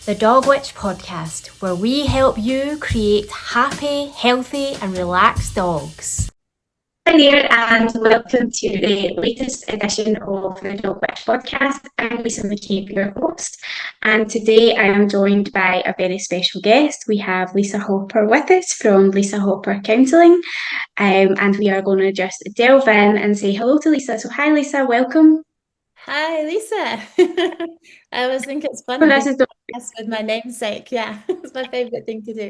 the Dog Witch podcast, where we help you create happy, healthy, and relaxed dogs. Hi there, and welcome to the latest edition of the Dog Witch podcast. I'm Lisa McCabe, your host, and today I am joined by a very special guest. We have Lisa Hopper with us from Lisa Hopper Counselling, and we are going to just delve in and say hello to Lisa. So, hi, Lisa, welcome. Hi, Lisa. I always think it's Oh, fun this being is the blessed with my namesake. Yeah, it's my favorite thing to do.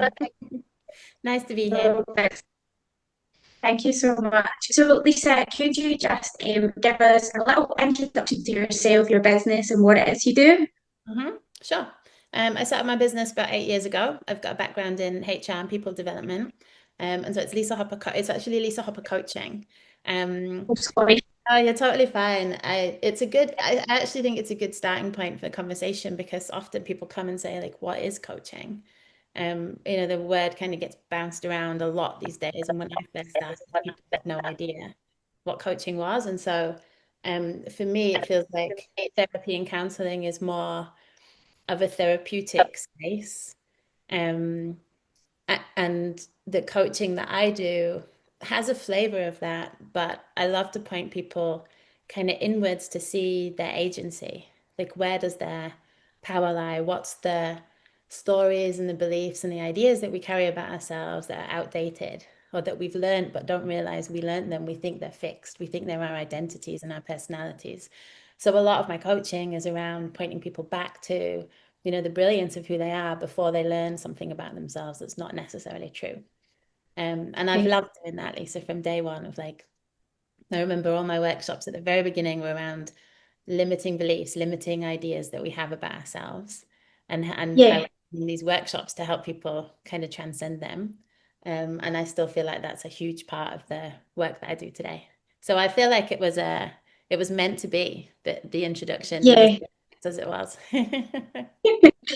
Nice to be here. Thank you so much. So, Lisa, could you just give us a little introduction to yourself, your business, and what it is you do? Sure. I set up my business about 8 years ago. I've got a background in HR and people development. And so it's Lisa Hopper. It's actually Lisa Hopper Coaching. Um, Oh, sorry. Oh, you're totally fine. I actually think it's a good starting point for conversation because often people come and say, like, what is coaching? The word kind of gets bounced around a lot these days. And when I first started, people had no idea what coaching was. And so for me, it feels like therapy and counseling is more of a therapeutic space. Um, and the coaching that I do has a flavor of that, but I love to point people kind of inwards to see their agency. Like, where does their power lie? What's the stories and the beliefs and the ideas that we carry about ourselves that are outdated or that we've learned but don't realize we learned them? We think they're fixed. We think they're our identities and our personalities. So a lot of my coaching is around pointing people back to the brilliance of who they are before they learn something about themselves that's not necessarily true. And I've loved doing that, Lisa, from day one of like, I remember all my workshops at the very beginning were around limiting beliefs, limiting ideas that we have about ourselves. And I Yeah. was in these workshops to help people kind of transcend them. And I still feel like that's a huge part of the work that I do today. So I feel like it was meant to be that the introduction was Yeah. as it was.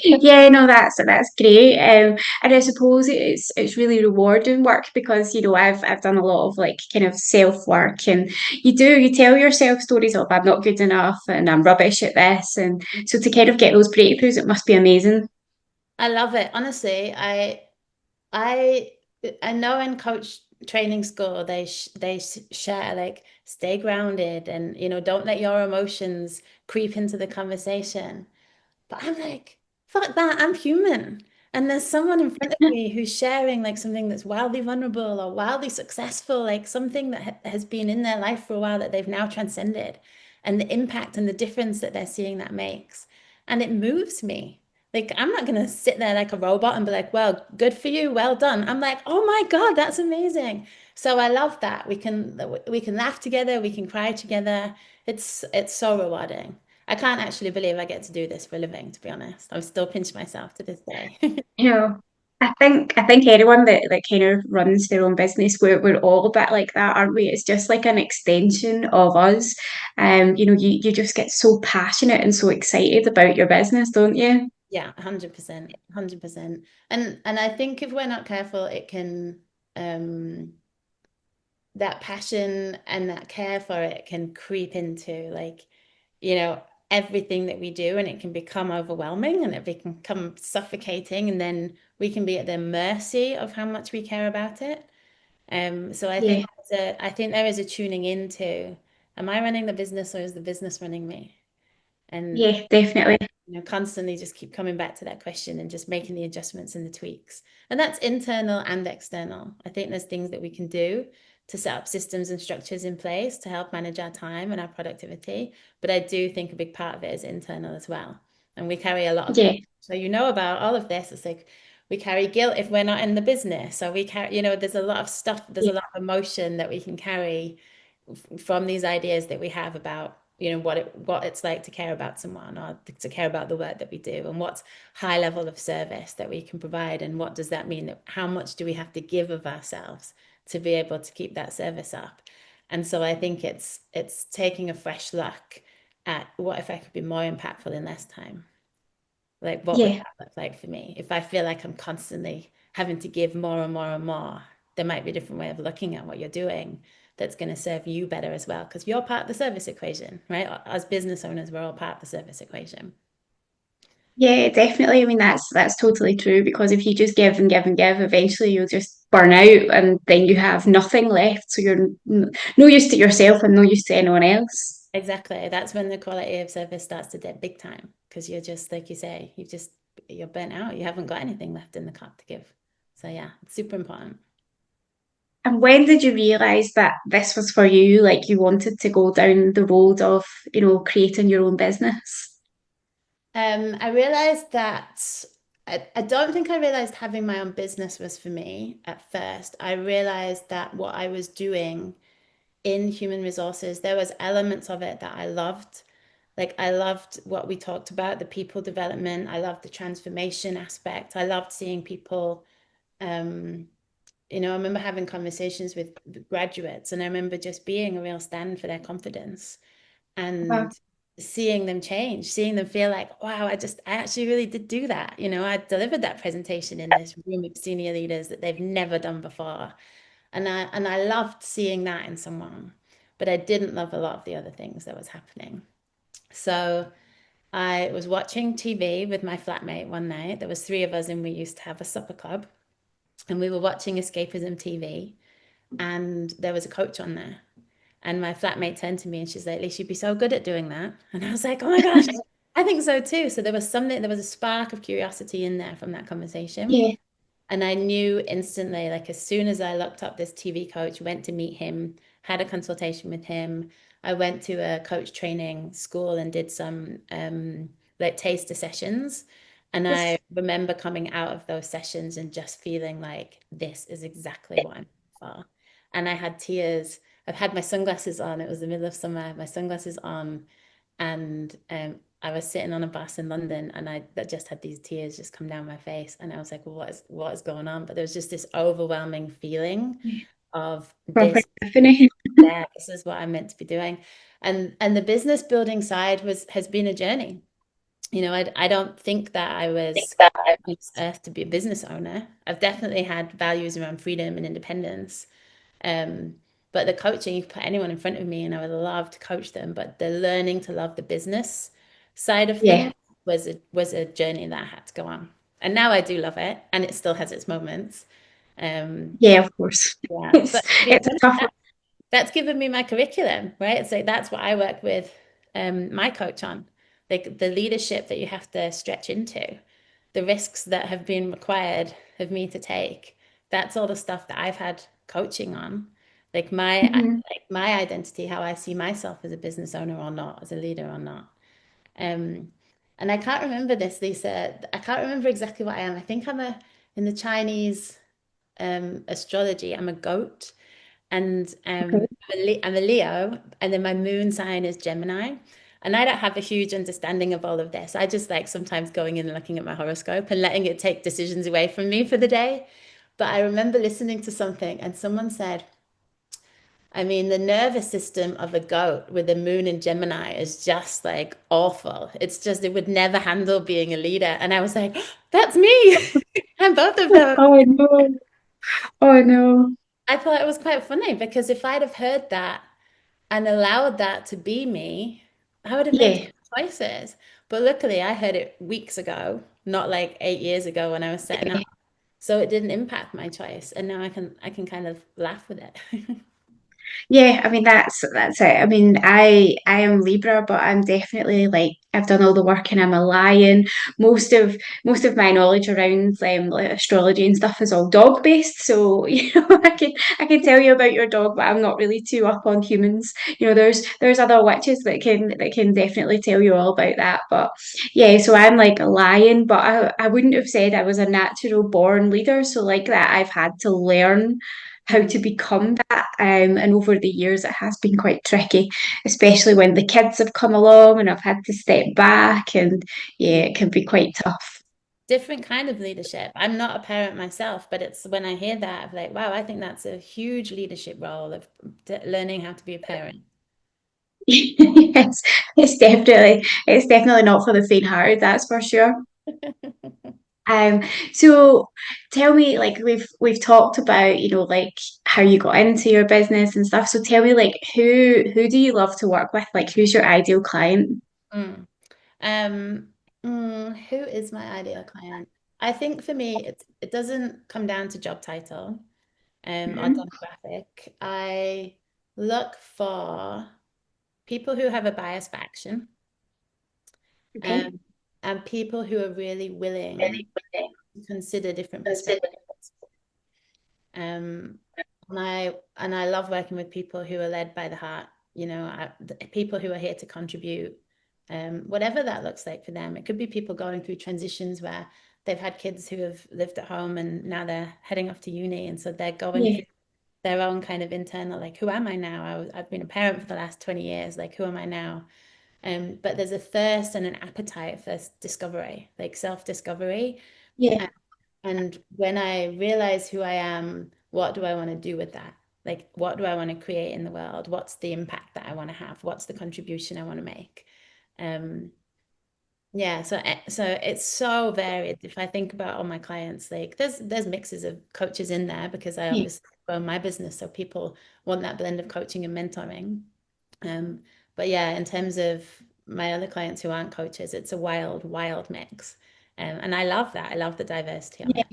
Yeah, no, that's great. And I suppose it's really rewarding work because I've done a lot of like kind of self work, and you tell yourself stories of I'm not good enough and I'm rubbish at this, and so to kind of get those breakthroughs, it must be amazing. I love it. Honestly, I I know in coach training school they share like stay grounded and don't let your emotions creep into the conversation. But I'm like, fuck that, I'm human. And there's someone in front of me who's sharing like something that's wildly vulnerable or wildly successful, like something that ha has been in their life for a while that they've now transcended, and the impact and the difference that they're seeing that makes. And it moves me. Like, I'm not gonna sit there like a robot and be like, well, good for you, well done. I'm like, oh my God, that's amazing. So I love that. We can laugh together, we can cry together. It's so rewarding. I can't actually believe I get to do this for a living, to be honest. I'm still pinching myself to this day. You know, I think anyone that kind of runs their own business, we're all a bit like that, aren't we? It's just like an extension of us. You just get so passionate and so excited about your business, don't you? Yeah, 100%, 100%. And I think if we're not careful, it can that passion and that care for it can creep into like, you know, everything that we do, and it can become overwhelming and it can become suffocating, and then we can be at the mercy of how much we care about it. So Yeah, I think there is a tuning into, am I running the business or is the business running me? And yeah, definitely. constantly just keep coming back to that question and just making the adjustments and the tweaks. And that's internal and external. I think there's things that we can do to set up systems and structures in place to help manage our time and our productivity. But I do think a big part of it is internal as well. And we carry a lot of Yeah, guilt. So about all of this. It's like we carry guilt if we're not in the business. So we carry, there's a lot of stuff, there's yeah, a lot of emotion that we can carry from these ideas that we have about what it's like to care about someone or to care about the work that we do, and what's high level of service that we can provide, and what does that mean, how much do we have to give of ourselves to be able to keep that service up. And so I think it's taking a fresh look at what if I could be more impactful in less time. Like, what would yeah. that look like for me? If I feel like I'm constantly having to give more and more and more, there might be a different way of looking at what you're doing that's going to serve you better as well, because you're part of the service equation, right? As business owners, we're all part of the service equation. Yeah, definitely. I mean, that's totally true because if you just give and give and give, eventually you'll just burn out and then you have nothing left. So you're no use to yourself and no use to anyone else. Exactly. That's when the quality of service starts to dip big time because you're just, like you say, you're burnt out. You haven't got anything left in the cup to give. So yeah, it's super important. And when did you realize that this was for you? Like you wanted to go down the road of, creating your own business? I realized that I don't think I realized having my own business was for me at first. I realized that what I was doing in human resources, there was elements of it that I loved. Like I loved what we talked about, the people development. I loved the transformation aspect. I loved seeing people. Um, I remember having conversations with graduates, and I remember just being a real stand for their confidence Wow. and seeing them change, seeing them feel like, wow, I actually really did do that. I delivered that presentation in this room of senior leaders that they've never done before. And I loved seeing that in someone, but I didn't love a lot of the other things that was happening. So I was watching TV with my flatmate one night. There was three of us, and we used to have a supper club, and we were watching escapism TV, and there was a coach on there. And my flatmate turned to me and she's like, Lisa, you'd be so good at doing that. And I was like, oh my gosh, I think so too. So there was a spark of curiosity in there from that conversation. Yeah. And I knew instantly, like as soon as I looked up this TV coach, went to meet him, had a consultation with him. I went to a coach training school and did some like taster sessions. And I remember coming out of those sessions and just feeling like this is exactly what I'm for. And I had tears. I've had my sunglasses on. It was the middle of summer. I had my sunglasses on, and I was sitting on a bus in London, and I that just had these tears just come down my face, and I was like, well, what is going on? But there was just this overwhelming feeling of Perfect, this. Tiffany. Yeah, this is what I'm meant to be doing, and the business building side has been a journey. I don't think that I was on this earth to be a business owner. I've definitely had values around freedom and independence. Um, but the coaching, you could put anyone in front of me and I would love to coach them. But the learning to love the business side of Yeah. things was a journey that I had to go on. And now I do love it, and it still has its moments. Um, Yeah, of course. yeah, It's but to be it's a honest, tough that's given me my curriculum, right? It's like that's what I work with my coach on, like the leadership that you have to stretch into, the risks that have been required of me to take. That's all the stuff that I've had coaching on, like one. my identity, how I see myself as a business owner or not, as a leader or not. Um, and I can't remember this, Lisa. I can't remember exactly what I am. I think in the Chinese astrology, I'm a goat. And Okay. I'm a Leo, and then my moon sign is Gemini. And I don't have a huge understanding of all of this. I just like sometimes going in and looking at my horoscope and letting it take decisions away from me for the day. But I remember listening to something, and someone said, I mean, the nervous system of a goat with a moon in Gemini is just like awful. It's just, it would never handle being a leader. And I was like, that's me. I'm both of those. Oh no. Oh no. I thought it was quite funny because if I'd have heard that and allowed that to be me, I would have made Yeah. different choices. But luckily, I heard it weeks ago, not like 8 years ago when I was setting up. So it didn't impact my choice, and now I can kind of laugh with it. Yeah, I mean that's it. I mean, I am Libra, but I'm definitely like I've done all the work and I'm a lion. Most of my knowledge around like astrology and stuff is all dog based. So, I can tell you about your dog, but I'm not really too up on humans. There's other witches that can definitely tell you all about that. But yeah, so I'm like a lion, but I wouldn't have said I was a natural born leader. So like that I've had to learn how Mm. to become that. And over the years, it has been quite tricky, especially when the kids have come along and I've had to step back. And yeah, it can be quite tough. Different kind of leadership. I'm not a parent myself, but it's when I hear that, I'm like, wow, I think that's a huge leadership role of learning how to be a parent. Yes, it's definitely not for the faint-hearted, that's for sure. Um, so tell me, like we've talked about, like how you got into your business and stuff. So tell me, like who do you love to work with? Like who's your ideal client? Mm. Who is my ideal client? I think for me, it doesn't come down to job title or Hmm. demographic. I look for people who have a bias for action, Okay. um, and people who are really willing to consider different perspectives. Um, and I love working with people who are led by the heart, people who are here to contribute, whatever that looks like for them. It could be people going through transitions where they've had kids who have lived at home and now they're heading off to uni, and so they're going Yeah. through their own kind of internal, like, who am I now? I've been a parent for the last 20 years, like, who am I now? But there's a thirst and an appetite for discovery, like self-discovery. Yeah. And when I realize who I am, what do I want to do with that? Like, what do I want to create in the world? What's the impact that I want to have? What's the contribution I want to make? Um, yeah, so it's so varied. If I think about all my clients, like there's mixes of coaches in there because I Yeah. obviously run my business, so people want that blend of coaching and mentoring. Um, but yeah, in terms of my other clients who aren't coaches, it's a wild, wild mix. And I love that. I love the diversity of Yeah. it.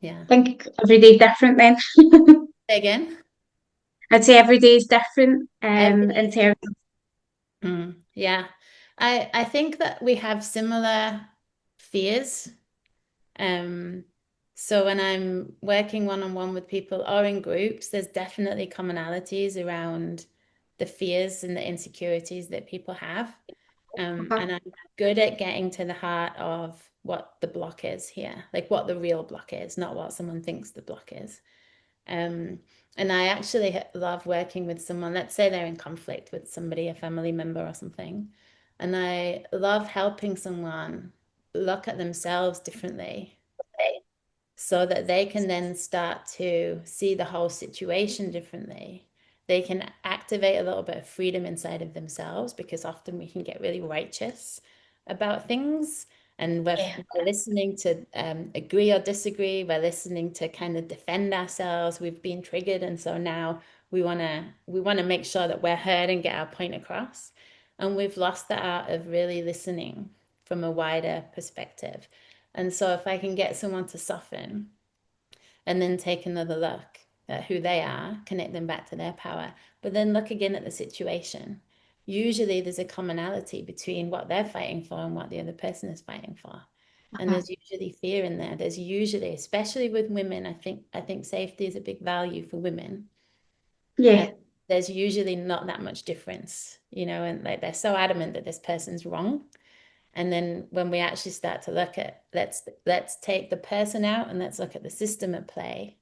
Yeah. I think every day different then. Say again. I'd say every day is different Every day in is terms different. Yeah. I think that we have similar fears. Um, so when I'm working one-on-one with people or in groups, there's definitely commonalities around the fears and the insecurities that people have. of. And I'm good at getting to the heart of what the block is here, like what the real block is, not what someone thinks the block is. Um, and I actually love working with someone, let's say they're in conflict with somebody, a family member or something. And I love helping someone look at themselves differently so that they can then start to see the whole situation differently. They can activate a little bit of freedom inside of themselves because often we can get really righteous about things and Yeah. we're listening to agree or disagree. We're listening to kind of defend ourselves. We've been triggered, and so now we want to make sure that we're heard and get our point across. And we've lost the art of really listening from a wider perspective. And so if I can get someone to soften and then take another look at who they are, connect them back to their power, but then look again at the situation. Usually there's a commonality between what they're fighting for and what the other person is fighting for. And Uh-huh. there's usually fear in there. There's usually, especially with women, I think safety is a big value for women. And Yeah. there's usually not that much difference, and like they're so adamant that this person's wrong. And then when we actually start to look at let's take the person out and let's look at the system at play.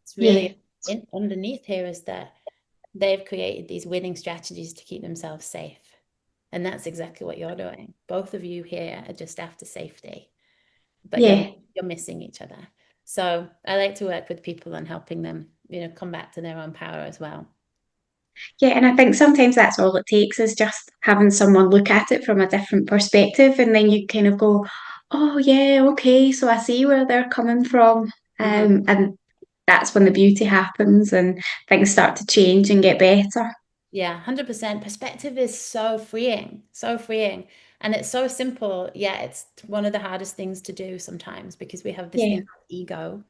It's Yeah. really underneath here is that they've created these winning strategies to keep themselves safe. And that's exactly what you're doing. Both of you here are just after safety, but you're Yeah. you're missing each other. So I like to work with people and helping them, come back to their own power as well. Yeah, and I think sometimes that's all it takes is just having someone look at it from a different perspective, and then you kind of go, "Oh yeah, okay, so I see where they're coming from," Mhm. and that's when the beauty happens and things start to change and get better. Yeah, 100%. Perspective is so freeing, so freeing. And it's so simple. Yeah, it's one of the hardest things to do sometimes because we have this Yeah. thing called ego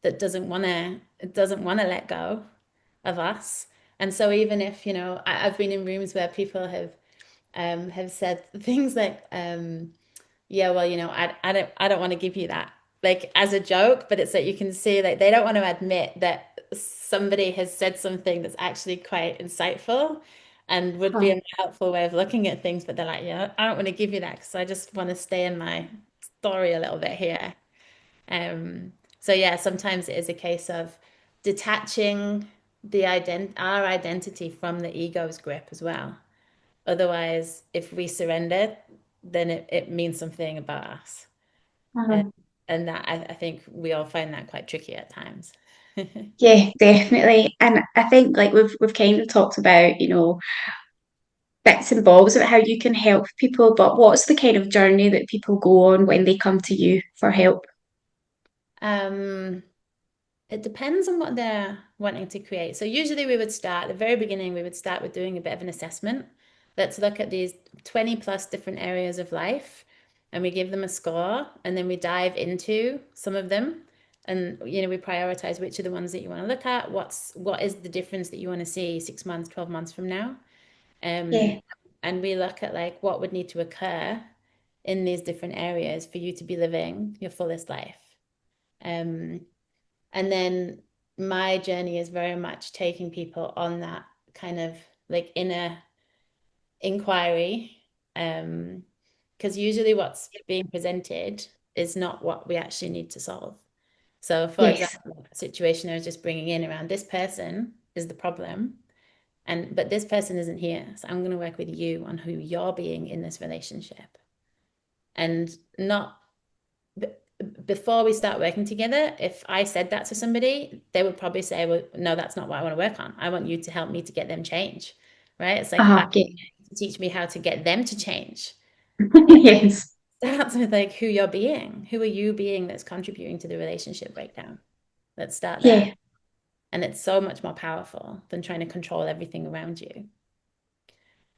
that doesn't want to let go of us. And so even if, I've been in rooms where people have said things like, yeah, well, I don't want to give you that, like as a joke, but it's that you can see like they don't want to admit that somebody has said something that's actually quite insightful and would be a Uh, more helpful way of looking at things, but they're like, yeah, I don't want to give you that because I just want to stay in my story a little bit here. So yeah, sometimes it is a case of detaching our identity from the ego's grip as well. Otherwise, if we surrender, then it means something about us. Uh, uh, and that I think we all find that quite tricky at times. yeah, definitely. And I think like we've kind of talked about, bits and bobs about how you can help people, but what's the kind of journey that people go on when they come to you for help? Um, it depends on what they're wanting to create. So usually we would start at the very beginning, we would start with doing a bit of an assessment. Let's look at these 20 plus different areas of life. and we give them a score, and then we dive into some of them, and we prioritize which are the ones that you want to look at. What is the difference that you want to see 6 months, 12 months from now? Um, yeah, and we look at like what would need to occur in these different areas for you to be living your fullest life. Um, and then my journey is very much taking people on that kind of like inner inquiry. Because usually what's being presented is not what we actually need to solve. So, for yes, example, a situation I was just bringing in around this person is the problem, and but this person isn't here. So I'm going to work with you on who you're being in this relationship, and not before we start working together. If I said that to somebody, they would probably say, "Well, no, that's not what I want to work on. I want you to help me to get them change." Right? It's like I yeah, to teach me how to get them to change. yes, Starts with like who you're being. Who are you being that's contributing to the relationship breakdown? Let's start there. yeah, And it's so much more powerful than trying to control everything around you.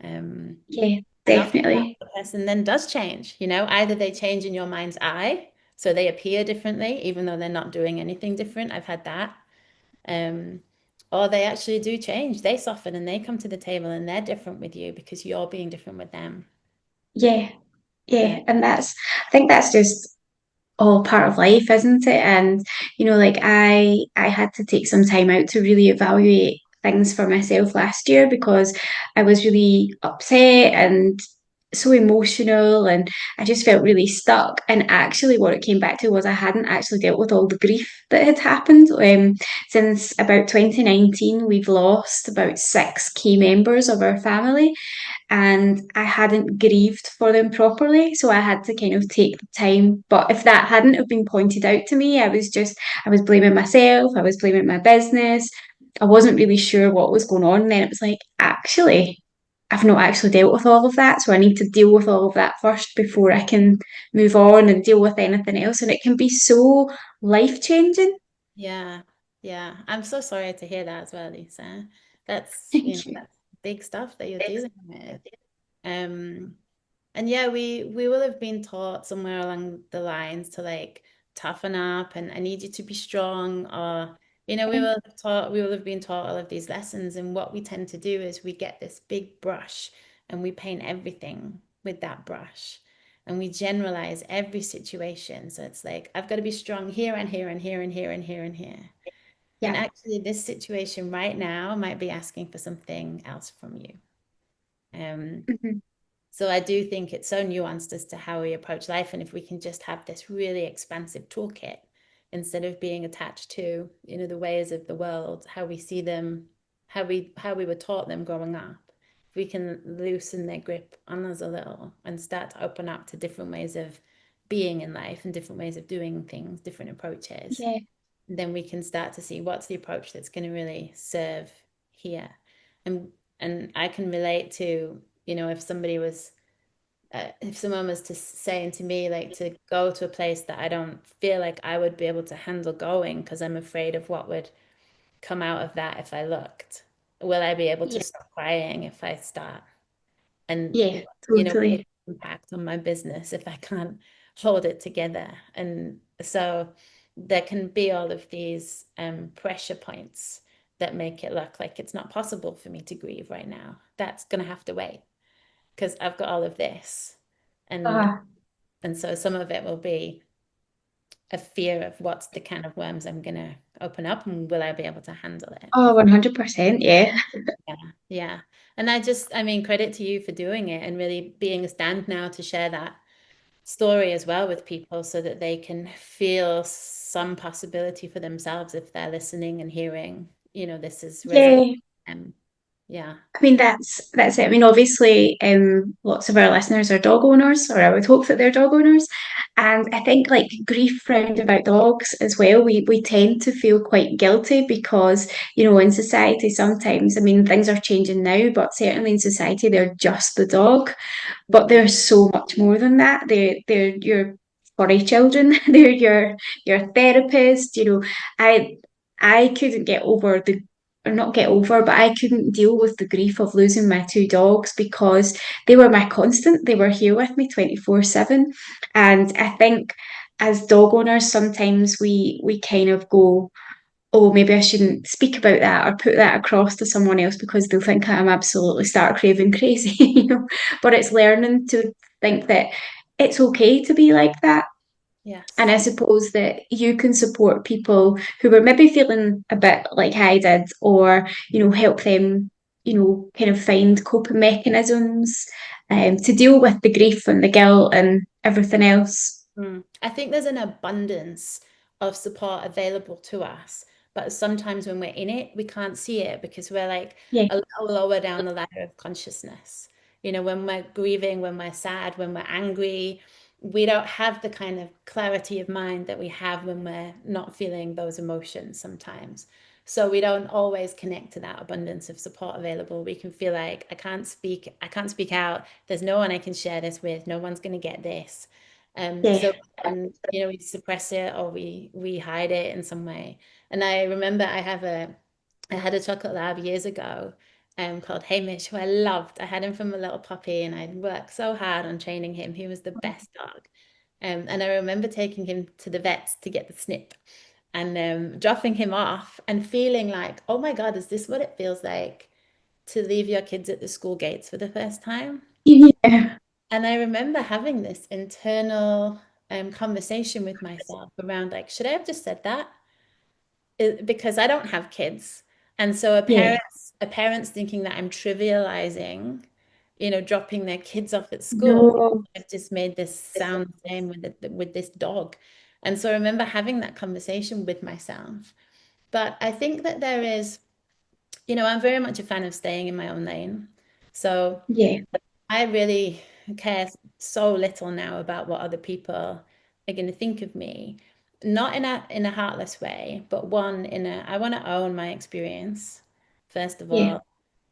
Um, yeah, and often definitely. the person then does change, either they change in your mind's eye, so they appear differently, even though they're not doing anything different. I've had that. Um, or they actually do change. They soften and they come to the table and they're different with you because you're being different with them. Yeah, Uh, yeah, and I think that's just all part of life, isn't it? And like I had to take some time out to really evaluate things for myself last year because I was really upset and so emotional and I just felt really stuck. And actually what it came back to was I hadn't actually dealt with all the grief that had happened. Since about 2019, we've lost about six key members of our family and I hadn't grieved for them properly. So I had to kind of take the time. But if that hadn't have been pointed out to me, I was blaming myself, I was blaming my business. I wasn't really sure what was going on. And then it was like, actually, I've not actually dealt with all of that. So I need to deal with all of that first before I can move on and deal with anything else. And it can be so life changing. yeah, yeah. I'm so sorry to hear that as well, Lisa. That's, Thank you. that's big stuff that you're dealing with. Um, And yeah, we will have been taught somewhere along the lines to like toughen up and I need you to be strong, or we will have been taught all of these lessons. And what we tend to do is we get this big brush and we paint everything with that brush. And we generalize every situation. So it's like, I've got to be strong here and here and here and here and here and here. And Yeah. actually, this situation right now might be asking for something else from you. Um, Mhm. so I do think it's so nuanced as to how we approach life. And if we can just have this really expansive toolkit instead of being attached to, the ways of the world, how we see them, how we were taught them growing up, if we can loosen their grip on us a little and start to open up to different ways of being in life and different ways of doing things, different approaches, Yeah. then we can start to see what's the approach that's going to really serve here. And and I can relate to, if someone was to saying to me like to go to a place that I don't feel like I would be able to handle going because I'm afraid of what would come out of that if I looked. Will I be able to Yeah. stop crying if I start? And Yeah. what's Totally. the impact on my business if I can't hold it together? And so there can be all of these pressure points that make it look like it's not possible for me to grieve right now. That's going to have to wait because I've got all of this. And Uh, and so some of it will be a fear of what's the can of worms I'm going to open up and will I be able to handle it? oh, 100%. Yeah. Yeah, yeah. And I mean, credit to you for doing it and really being a stand now to share that story as well with people so that they can feel some possibility for themselves if they're listening and hearing, this is resonating. Yeah. Yeah. I mean, that's it. I mean, obviously, lots of our listeners are dog owners, or I would hope that they're dog owners. And I think like grief round about dogs as well, we tend to feel quite guilty because, in society sometimes, I mean, things are changing now, but certainly in society, they're just the dog. But Mhm. they're so much more than that. They're your furry children, they're your therapist, I couldn't get over the or not get over, but I couldn't deal with the grief of losing my two dogs because they were my constant. They were here with me 24/7. And I think as dog owners, sometimes we kind of go, oh, maybe I shouldn't speak about that or put that across to someone else because they'll think I'm absolutely stark raving crazy, you know. But it's learning to think that it's okay to be like that. And Yes. I suppose that you can support people who were maybe feeling a bit like I did, or, help them, kind of find coping mechanisms to deal with the grief and the guilt and everything else. Mm. I think there's an abundance of support available to us, but sometimes when we're in it, we can't see it because we're like Yeah, a little lower down the ladder of consciousness. When we're grieving, when we're sad, when we're angry, we don't have the kind of clarity of mind that we have when we're not feeling those emotions sometimes. So we don't always connect to that abundance of support available. We can feel like I can't speak out. There's no one I can share this with. No one's going to get this. yeah, So and we suppress it or we hide it in some way. And I remember I had a chocolate lab years ago, called Hamish, who I loved. I had him from a little puppy, and I'd worked so hard on training him. He was the best dog. And I remember taking him to the vets to get the snip and dropping him off and feeling like, oh my God, is this what it feels like to leave your kids at the school gates for the first time? yeah, And I remember having this internal conversation with myself around like, should I have just said that? Because I don't have kids. And so yeah. a parent's thinking that I'm trivializing, dropping their kids off at school. No, I've just made this sound the same with this dog. And so I remember having that conversation with myself. But I think that there is, I'm very much a fan of staying in my own lane. So yeah, I really care so little now about what other people are going to think of me. Not in a heartless way, but one in a I want to own my experience, first of yeah, all,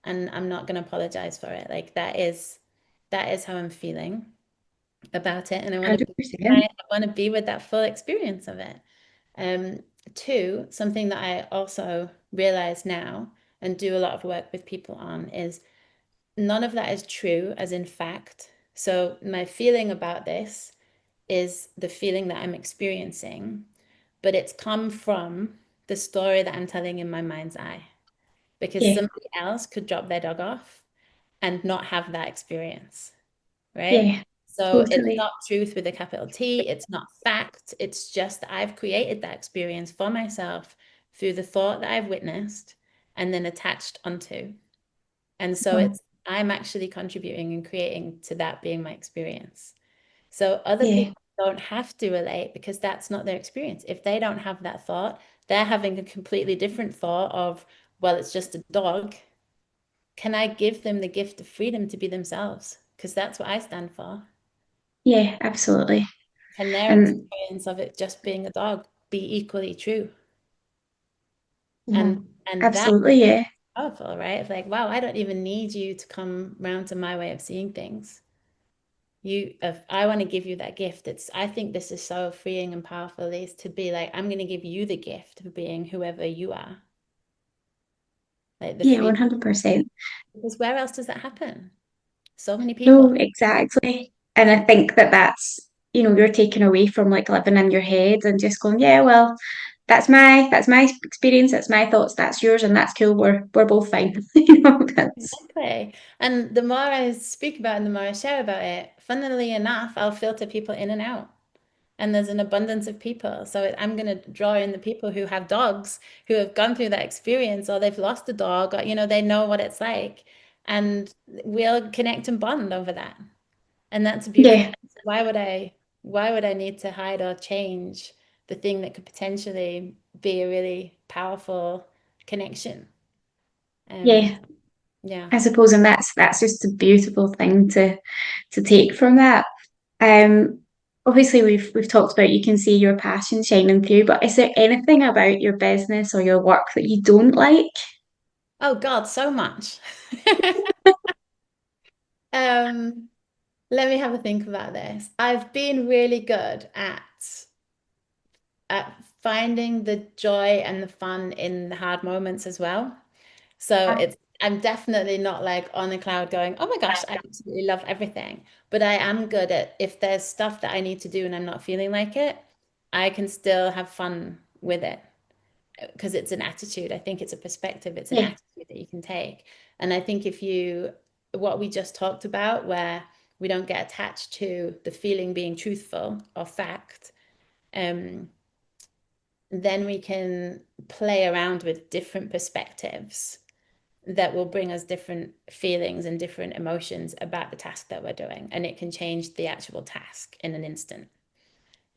and I'm not going to apologize for it. Like that is how I'm feeling about it, and 100%. I want to be with that full experience of it. Um, Two, something that I also realize now and do a lot of work with people on is none of that is true, as in fact. So, my feeling about this is the feeling that I'm experiencing, but it's come from the story that I'm telling in my mind's eye. Because Yeah, somebody else could drop their dog off and not have that experience, right? yeah, So, it's totally. not truth with a capital T, it's not fact. It's just that I've created that experience for myself through the thought that I've witnessed and then attached onto. And so Oh, I'm actually contributing and creating to that being my experience. So other yeah, people don't have to relate because that's not their experience. If they don't have that thought, they're having a completely different thought of, well, it's just a dog. Can I give them the gift of freedom to be themselves? Because that's what I stand for. yeah, absolutely. Can their And experience of it just being a dog be equally true? And mhm, and that absolutely, yeah, powerful, right? It's like, wow, I don't even need you to come round to my way of seeing things. If I want to give you that gift, I think this is so freeing and powerful is to be like, I'm going to give you the gift of being whoever you are, like the yeah, free, 100%. because where else does that happen? So many No, people. exactly. And I think that you're taken away from like living in your head and just going, yeah, well, that's my experience, that's my thoughts, that's yours, and that's cool. We're both fine. That's Exactly. And the more I speak about it and the more I share about it, funnily enough, I'll filter people in and out. And there's an abundance of people. So I'm going to draw in the people who have dogs, who have gone through that experience, or they've lost a dog, or, they know what it's like. And we'll connect and bond over that. And that's a beautiful yeah, thing. So why would I need to hide or change the thing that could potentially be a really powerful connection? Um, yeah. yeah. I suppose, and that's just a beautiful thing to take from that. Um, Obviously we've talked about you can see your passion shining through, but is there anything about your business or your work that you don't like? Oh God, so much. Um, Let me have a think about this. I've been really good at finding the joy and the fun in the hard moments as well. So Ah, it's I'm definitely not like on a cloud going, oh my gosh, I absolutely love everything. But I am good at if there's stuff that I need to do and I'm not feeling like it, I can still have fun with it because it's an attitude. I think it's a perspective, it's an yeah, attitude that you can take. And I think if you, what we just talked about, where we don't get attached to the feeling being truthful or fact, um, then we can play around with different perspectives that will bring us different feelings and different emotions about the task that we're doing. And it can change the actual task in an instant.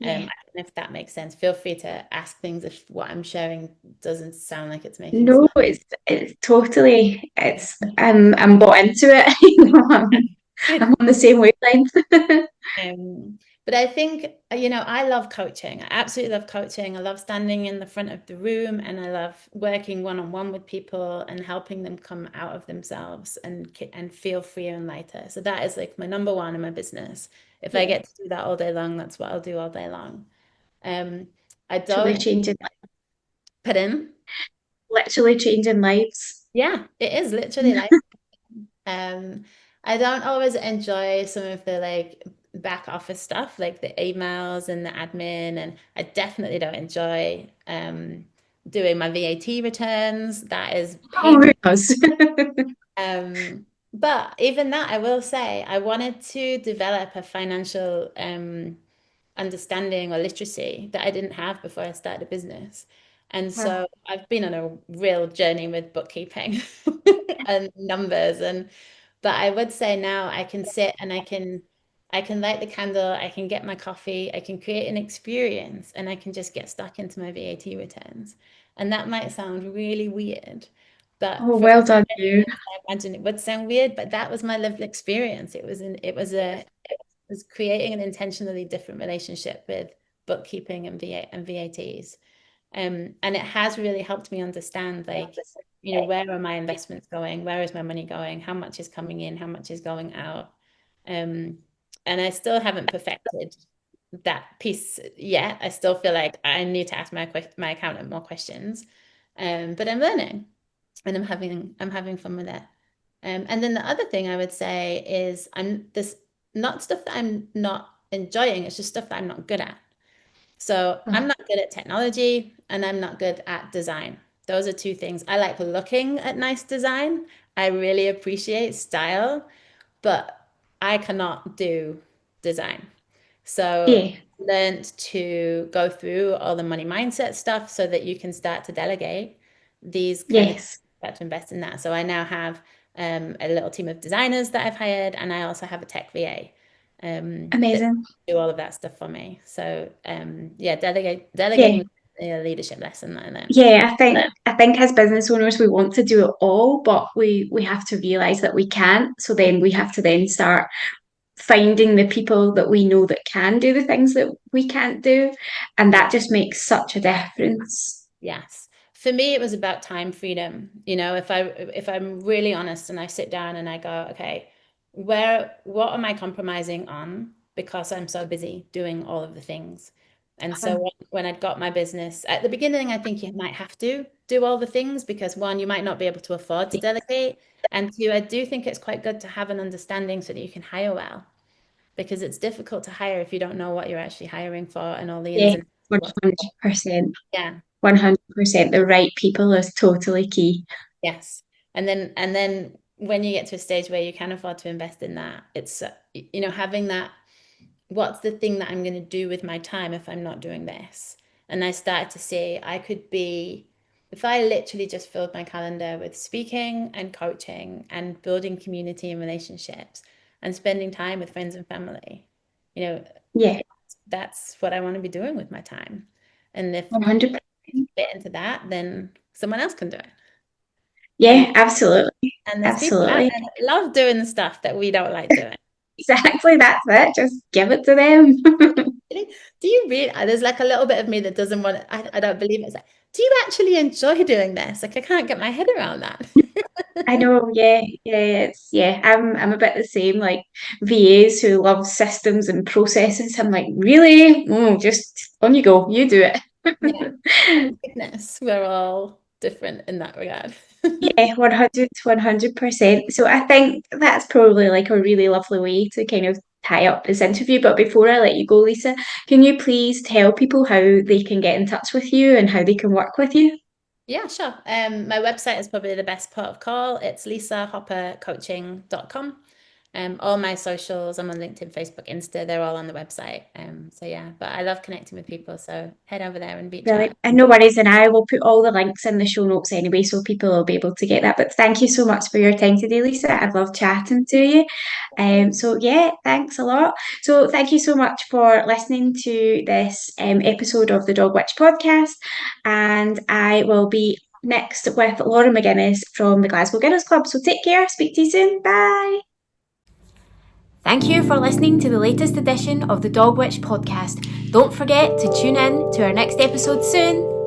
I don't yeah. know if that makes sense. Feel free to ask things if what I'm sharing doesn't sound like it's making No, sense. it's totally I'm bought into it. You know, I'm Good. on the same wavelength. But I think, I love coaching. I absolutely love coaching. I love standing in the front of the room and I love working one-on-one with people and helping them come out of themselves and feel freer and lighter. So that is like my number one in my business. If I Yeah, get to do that all day long, that's what I'll do all day long. Um, I literally don't changing, put in. literally changing lives. Yeah, it is literally like Um, I don't always enjoy some of the like back office stuff, like the emails and the admin, and I definitely don't enjoy doing my VAT returns. That is Oh, who painful. knows? But even that, I will say, I wanted to develop a financial understanding or literacy that I didn't have before I started a business. And Well, so I've been on a real journey with bookkeeping and numbers and but I would say now I can sit and I can light the candle, I can get my coffee, I can create an experience and I can just get stuck into my VAT returns. And that might sound really weird, but oh, for well done, you. I imagine it would sound weird, but that was my lived experience. It was creating an intentionally different relationship with bookkeeping and VATs. And it has really helped me understand, like, where are my investments going? Where is my money going? How much is coming in? How much is going out? Um, and I still haven't perfected that piece yet. I still feel like I need to ask my accountant more questions. But I'm learning and I'm having fun with it. And then the other thing I would say is I'm this not stuff that I'm not enjoying, it's just stuff that I'm not good at. So I'm Oh, not good at technology and I'm not good at design. Those are two things. I like looking at nice design. I really appreciate style, but I cannot do design. So yeah, learned to go through all the money mindset stuff so that you can start to delegate these kind of yes, start to invest in that. So I now have a little team of designers that I've hired, and I also have a tech VA that amazing. do all of that stuff for me. So yeah, Yeah, delegating was a leadership lesson that I learned. yeah. I think as business owners we want to do it all, but we have to realize that we can't. So then we have to then start finding the people that we know that can do the things that we can't do, and Yeah. that just makes such a difference. Yes. For me, it was about time freedom. If I'm really honest and I sit down and I go, okay, what am I compromising on because I'm so busy doing all of the things? And so Um, when I'd got my business at the beginning, I think you might have to do all the things because one, you might not be able to afford to delegate. And two, I do think it's quite good to have an understanding so that you can hire well because it's difficult to hire if you don't know what you're actually hiring for and all the ins yeah, and outs. 100%. Yeah. 100%. The right people is totally key. Yes. And then when you get to a stage where you can afford to invest in that, it's having that, what's the thing that I'm going to do with my time if I'm not doing this? And I started to see I could be, if I literally just filled my calendar with speaking and coaching and building community and relationships and spending time with friends and family, you know, Yeah, that's what I want to be doing with my time. And if 100%. fit into that, then someone else can do it. And Yeah, absolutely. And there's people out Absolutely. there that love doing the stuff that we don't like doing. Exactly. That's it. Just give it to them. Really? Do you really? There's like a little bit of me that doesn't want it. I don't believe it. It's like, do you actually enjoy doing this? Like, I can't get my head around that. I know, yeah, yeah. I'm a bit the same, like VAs who love systems and processes. I'm like, really? Oh, just on you go, you do Yeah. it. Goodness, we're all different in that regard. Yeah, 100%. So I think that's probably like a really lovely way to kind of tie up this interview. But before I let you go, Lisa, can you please tell people how they can get in touch with you and how they can work with you? Yeah, sure. My website is probably the best part of call. It's lisahoppercoaching.com. All my socials, I'm on LinkedIn, Facebook, Insta, they're all on the website. So yeah, but I love connecting with people. So head over there and reach out. Brilliant. And no worries, and I will put all the links in the show notes anyway, so people will be able to get that. But thank you so much for your time today, Lisa. I've loved chatting to you. So yeah, thanks a lot. So thank you so much for listening to this episode of the Dog Witch podcast. And I will be next with Laura McGuinness from the Glasgow Guinness Club. So take care. Speak to you soon. Bye. Thank you for listening to the latest edition of the Dog Witch podcast. Don't forget to tune in to our next episode soon.